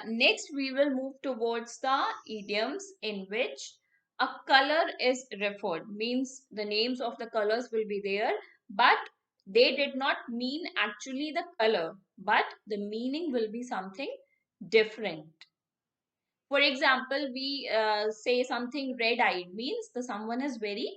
Next, we will move towards the idioms in which a color is referred. Means the names of the colors will be there, but they did not mean actually the color, but the meaning will be something different. For example, we say something red-eyed means the someone is very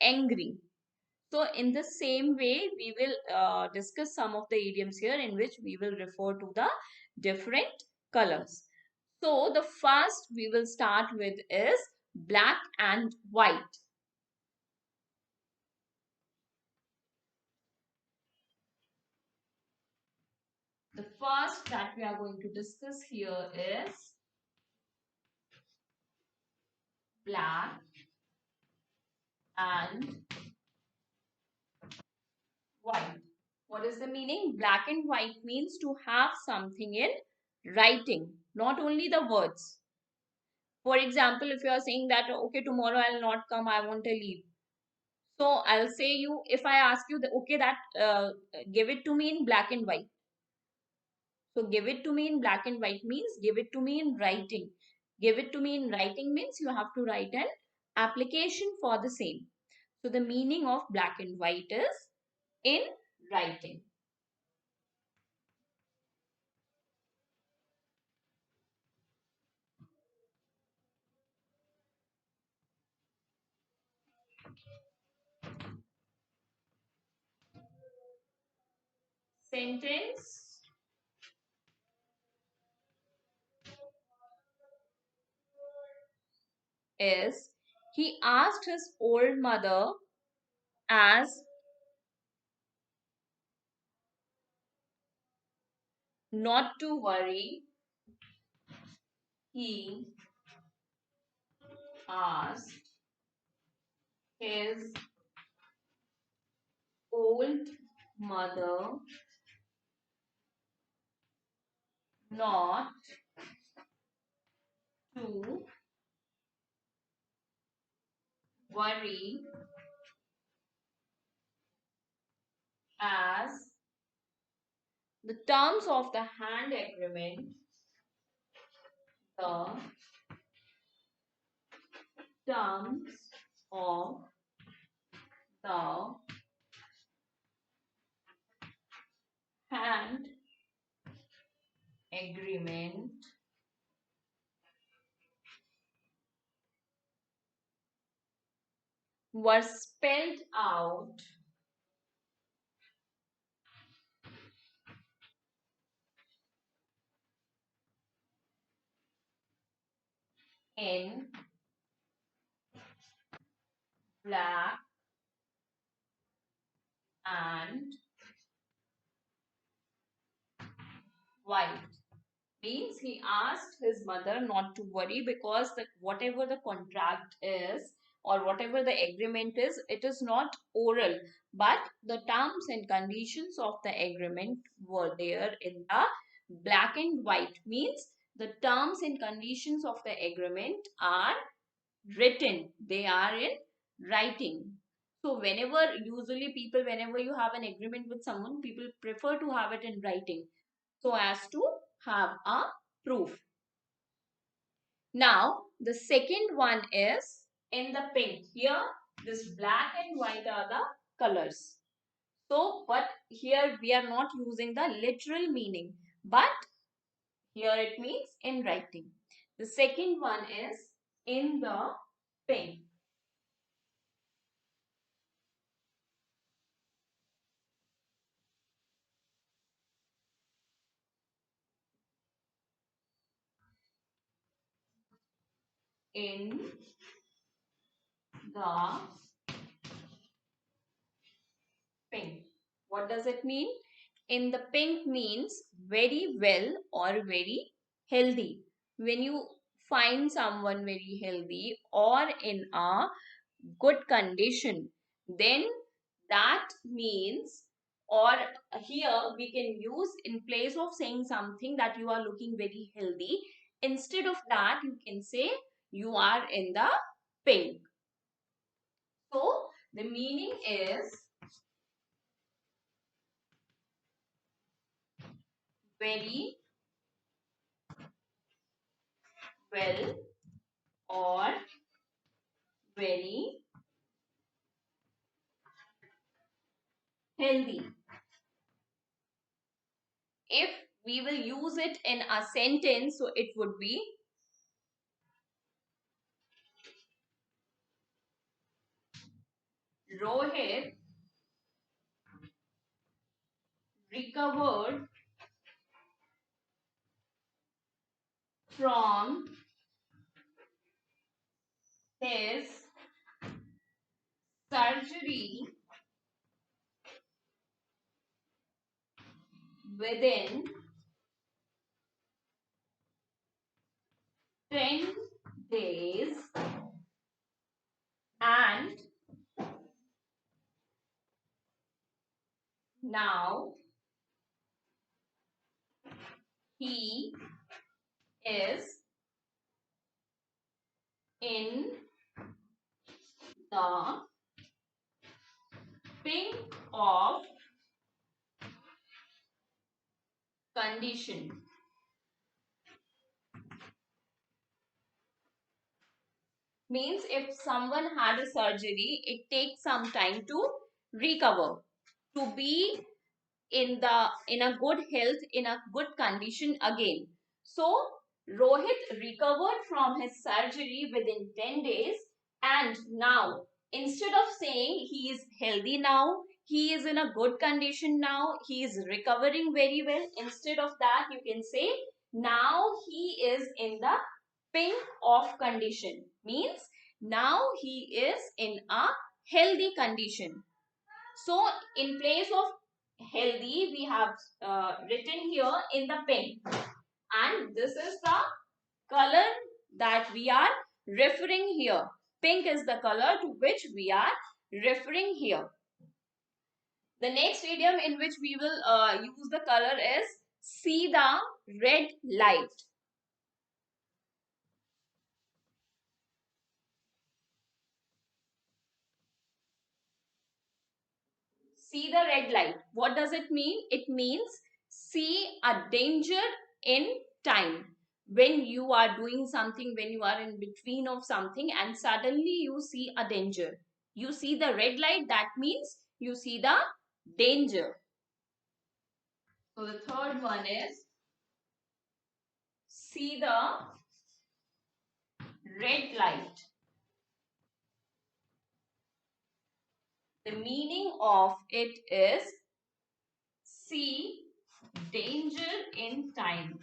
angry. So in the same way, we will discuss some of the idioms here in which we will refer to the different colors. So the first we will start with is black and white. The first that we are going to discuss here is black and white. What is the meaning? Black and white means to have something in writing, not only the words. For example, if you are saying that, okay, tomorrow I'll not come, I want to leave. So I'll say you, if I ask you, okay, that give it to me in black and white. So give it to me in black and white means give it to me in writing. Give it to me in writing means you have to write an application for the same. So the meaning of black and white is in writing. Sentence is he asked his old mother as not to worry. He asked his old mother not to worry as the terms of the hand agreement, the terms of the hand agreement were spelled out in black and white. Means he asked his mother not to worry because whatever the contract is or whatever the agreement is, it is not oral, but the terms and conditions of the agreement were there in the black and white. Means the terms and conditions of the agreement are written, they are in writing. So whenever, usually people, whenever you have an agreement with someone, people prefer to have it in writing so as to have a proof. Now, the second one is in the pink. Here, this black and white are the colors. So, but here we are not using the literal meaning, but here it means in writing. The second one is in the pink. In the pink. What does it mean? In the pink means very well or very healthy. When you find someone very healthy or in a good condition, then that means, or here we can use in place of saying something that you are looking very healthy, instead of that you can say you are in the pink. So the meaning is very well or very healthy. If we will use it in a sentence, so it would be Rohit recovered from his surgery within 10 days and now he is in the pink of condition. Means if someone had a surgery, it takes some time to recover, to be in a good health, in a good condition again. So Rohit recovered from his surgery within 10 days, and now instead of saying he is healthy now, he is in a good condition now, he is recovering very well, instead of that you can say now he is in the pink of condition. Means now he is in a healthy condition. So in place of healthy, we have written here in the pink. And this is the color that we are referring here. Pink is the color to which we are referring here. The next idiom in which we will use the color is see the red light. See the red light. What does it mean? It means see a danger in time. When you are doing something, when you are in between of something and suddenly you see a danger. You see the red light, that means you see the danger. So the third one is see the red light. The meaning of it is see danger in time.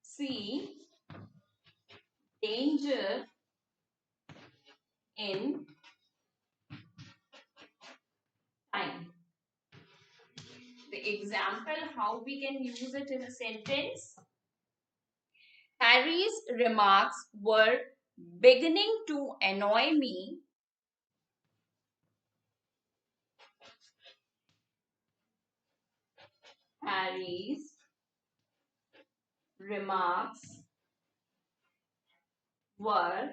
See danger in time. The example, how we can use it in a sentence. Harry's remarks were beginning to annoy me. Harry's remarks were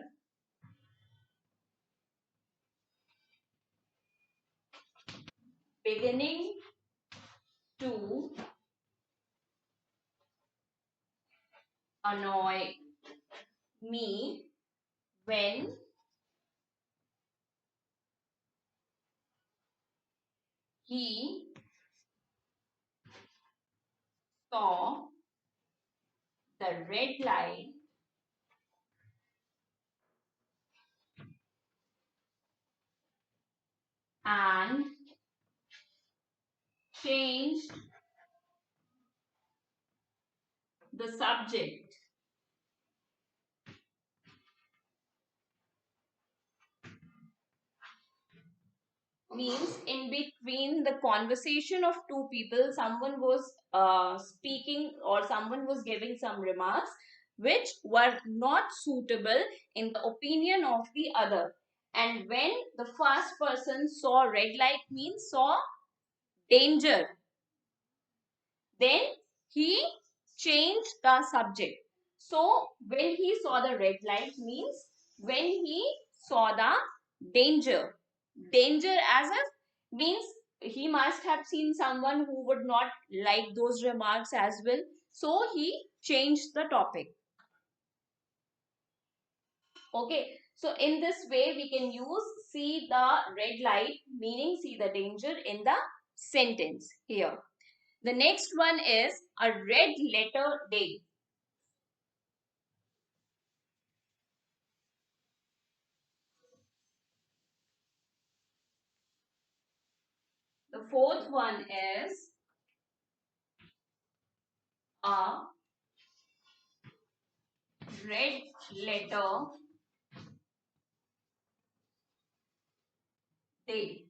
beginning to annoy me when he saw the red light and changed the subject. Means in between the conversation of two people, someone was speaking or someone was giving some remarks which were not suitable in the opinion of the other. And when the first person saw red light, means saw danger, then he changed the subject. So when he saw the red light means when he saw the danger. Danger as a means he must have seen someone who would not like those remarks as well. So he changed the topic. Okay. So in this way, we can use see the red light, meaning see the danger in the sentence here. The next one is a red letter day. The fourth one is a red letter day.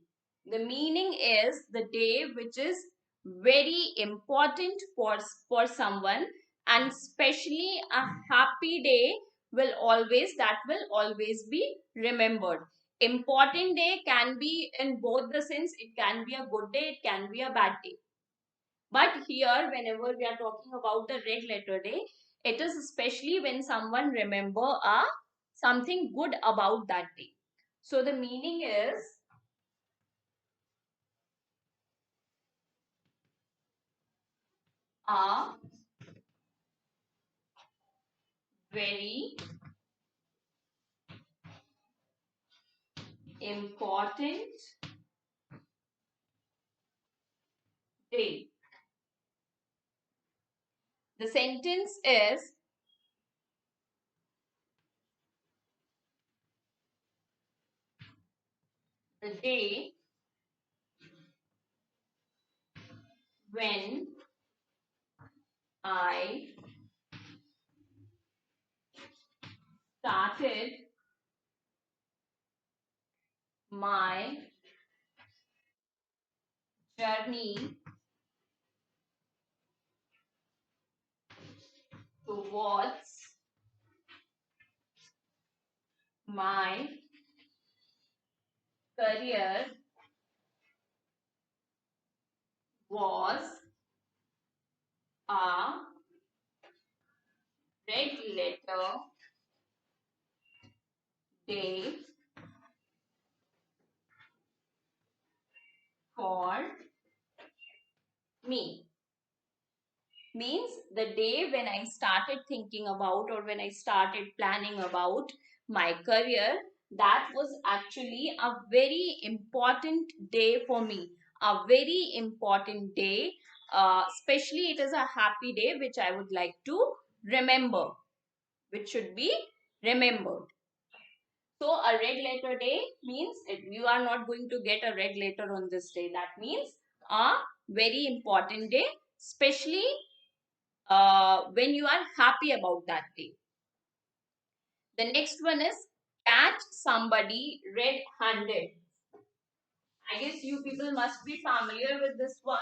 The meaning is the day which is very important for someone, and especially a happy day will always be remembered. Important day can be in both the sense, it can be a good day, it can be a bad day. But here, whenever we are talking about the red letter day, it is especially when someone remember something good about that day. So the meaning is a very important day. The sentence is the day when I started my journey towards my career was a red letter day for me. Means the day when I started thinking about, or when I started planning about my career, that was actually a very important day for me. A very important day. Especially it is a happy day which I would like to remember, which should be remembered. So a red letter day means you are not going to get a red letter on this day. That means a very important day, especially when you are happy about that day. The next one is catch somebody red-handed. I guess you people must be familiar with this one.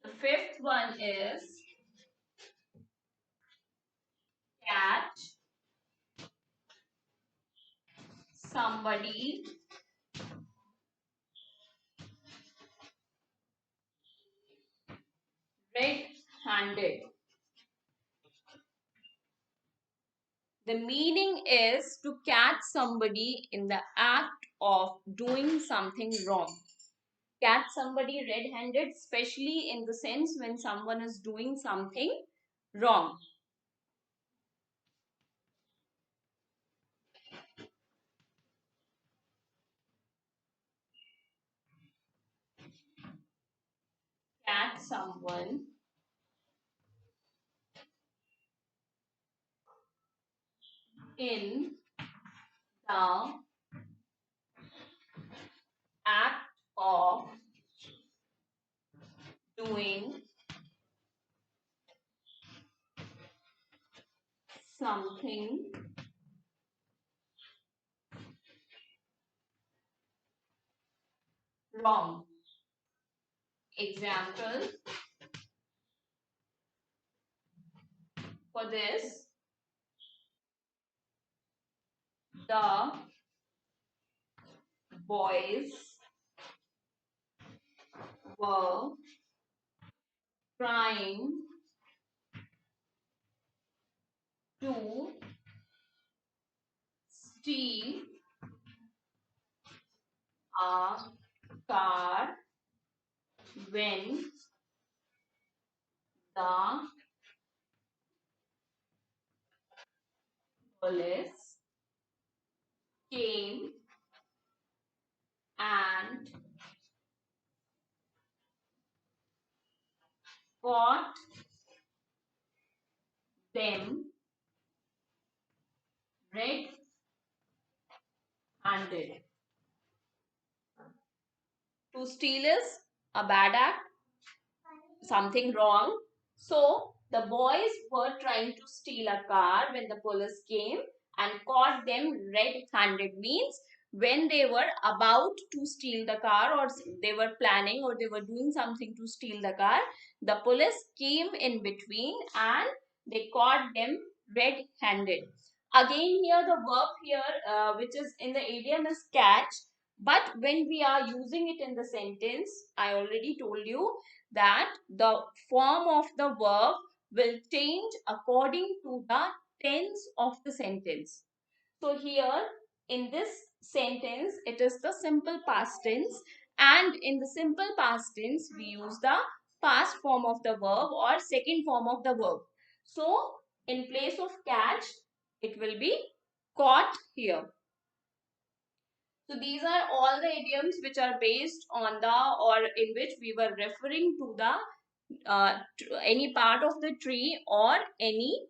The fifth one is catch somebody red-handed. The meaning is to catch somebody in the act of doing something wrong. Catch somebody red-handed, especially in the sense when someone is doing something wrong. Catch someone in the act of doing something wrong. Example for this, the boys were trying to steal a car when the police came and caught them red-handed. To steal is a bad act, something wrong. So the boys were trying to steal a car when the police came and caught them red-handed. Means when they were about to steal the car, or they were planning, or they were doing something to steal the car, the police came in between and they caught them red-handed. Again here the verb here which is in the idiom is catch, but when we are using it in the sentence, I already told you that the form of the verb will change according to the tense of the sentence. So here in this sentence, it is the simple past tense, and in the simple past tense, we use the past form of the verb or second form of the verb. So in place of catch, it will be caught here. So these are all the idioms which are based on the, or in which we were referring to the any part of the tree or any